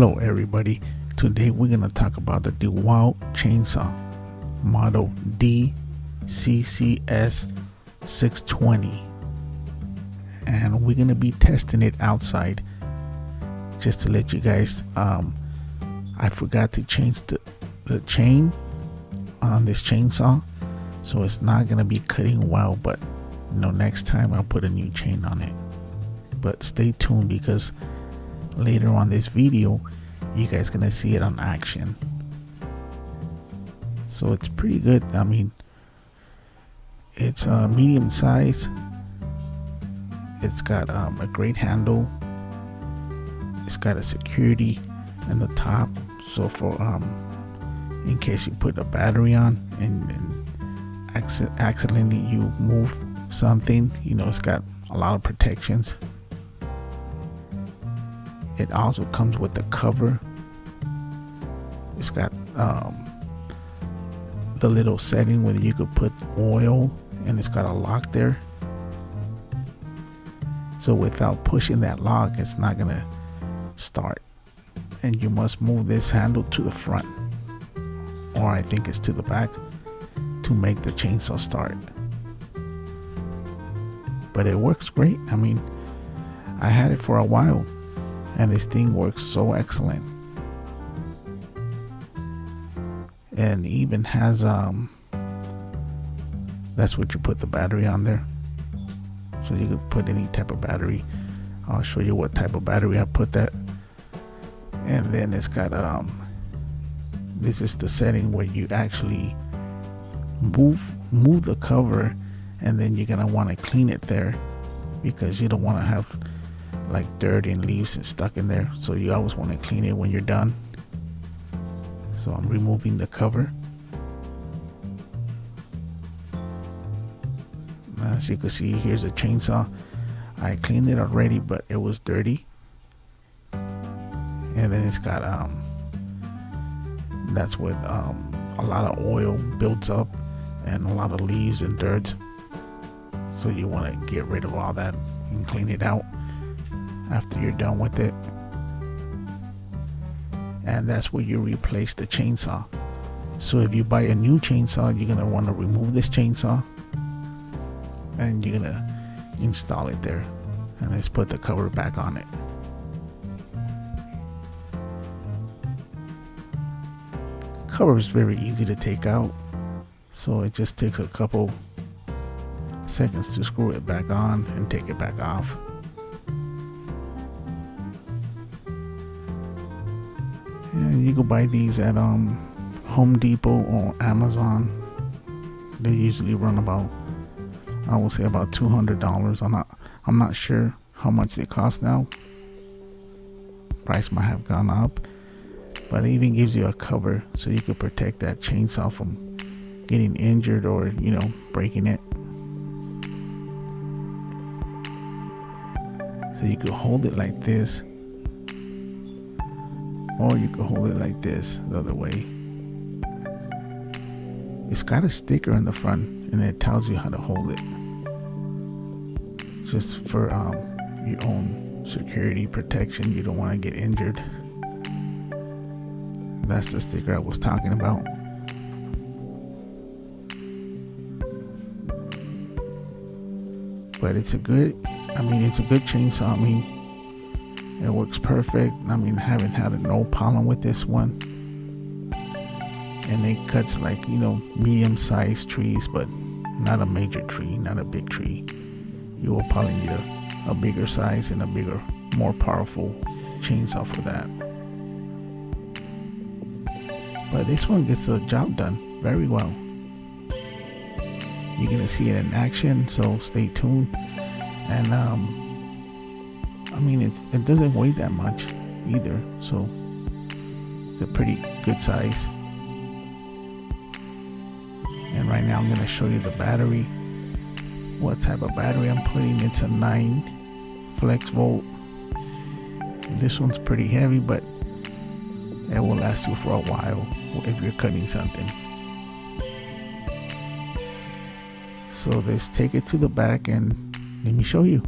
Hello everybody, today we're going to talk about the DEWALT chainsaw model DCCS620, and we're going to be testing it outside. Just to let you guys, I forgot to change the chain on this chainsaw, so it's not going to be cutting well, but next time I'll put a new chain on it. But stay tuned, because later on this video you guys gonna see it on action. So it's pretty good. I mean, it's medium size. It's got a great handle. It's got a security in the top, so for in case you put a battery on and accidentally you move something, it's got a lot of protections. It also comes with the cover. It's got the little setting where you could put oil, and it's got a lock there. So without pushing that lock, it's not gonna start. And you must move this handle to the front, or I think it's to the back, to make the chainsaw start. But it works great. I mean, I had it for a while, and this thing works so excellent. And even has that's what you put the battery on there, so you could put any type of battery. I'll show you what type of battery I put that. And then it's got this is the setting where you actually move the cover, and then you're gonna want to clean it there, because you don't want to have like dirt and leaves and stuck in there. So you always want to clean it when you're done. So I'm removing the cover. As you can see, here's a chainsaw. I cleaned it already, but it was dirty. And then it's got that's with a lot of oil builds up and a lot of leaves and dirt. So you want to get rid of all that and clean it out after you're done with it. And that's where you replace the chainsaw. So if you buy a new chainsaw, you're gonna want to remove this chainsaw, and you're gonna install it there, and let's put the cover back on it. Cover is very easy to take out, so it just takes a couple seconds to screw it back on and take it back off. And you can buy these at Home Depot or Amazon. They usually run about, I would say, about $200. I'm not sure how much they cost now. Price might have gone up, but it even gives you a cover so you can protect that chainsaw from getting injured or breaking it. So you could hold it like this, or you could hold it like this the other way. It's got a sticker in the front, and it tells you how to hold it, just for your own security protection. You don't want to get injured. That's the sticker I was talking about. But it's a good chainsaw. I mean, it works perfect. I mean, I haven't had no problem with this one. And it cuts like, medium-sized trees, but not a major tree, not a big tree. You will probably need a bigger size and a bigger, more powerful chainsaw for that. But this one gets the job done very well. You're gonna see it in action, so stay tuned. And I mean, it doesn't weigh that much either, so it's a pretty good size. And right now I'm going to show you the battery, what type of battery I'm putting. It's a 9 flex volt. This one's pretty heavy, but it will last you for a while if you're cutting something. So let's take it to the back and let me show you.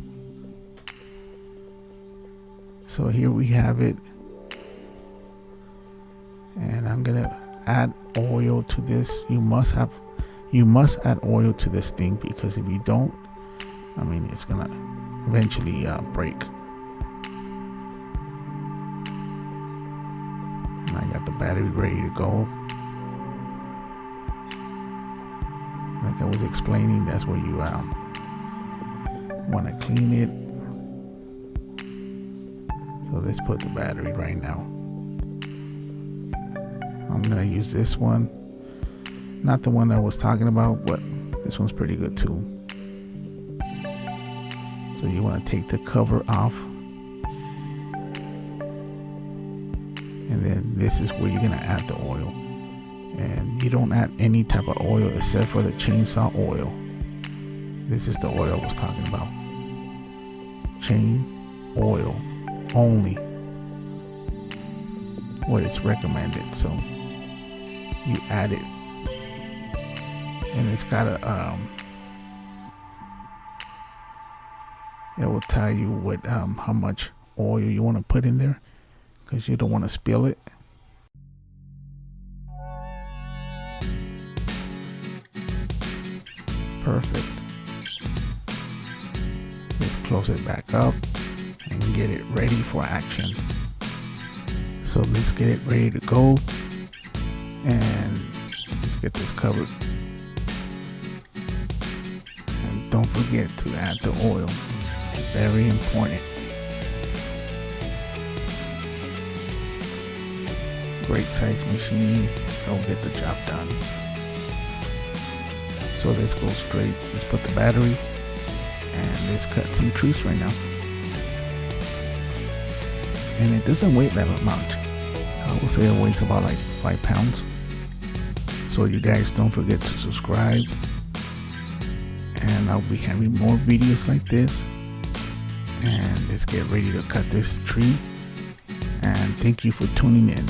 So here we have it. gonna add oil to this. You must add oil to this thing, because if you don't, I mean, it's gonna eventually break. And I got the battery ready to go. Like I was explaining, that's where you want to clean it. So let's put the battery right now. I'm gonna use this one, not the one I was talking about, but this one's pretty good too. So you want to take the cover off, and then this is where you're gonna add the oil. And you don't add any type of oil except for the chainsaw oil. This is the oil I was talking about. Chain oil only, what it's recommended. So you add it, and it's got a it will tell you what how much oil you want to put in there, because you don't want to spill it. Perfect. Let's close it back up and get it ready for action. So let's get it ready to go, and let's get this covered. And don't forget to add the oil. Very important. Great size machine. Don't get the job done. So let's go straight. Let's put the battery, and let's cut some trees right now. And it doesn't weigh that much. I would say it weighs about like 5 pounds. So you guys don't forget to subscribe, and I'll be having more videos like this. And let's get ready to cut this tree. And thank you for tuning in.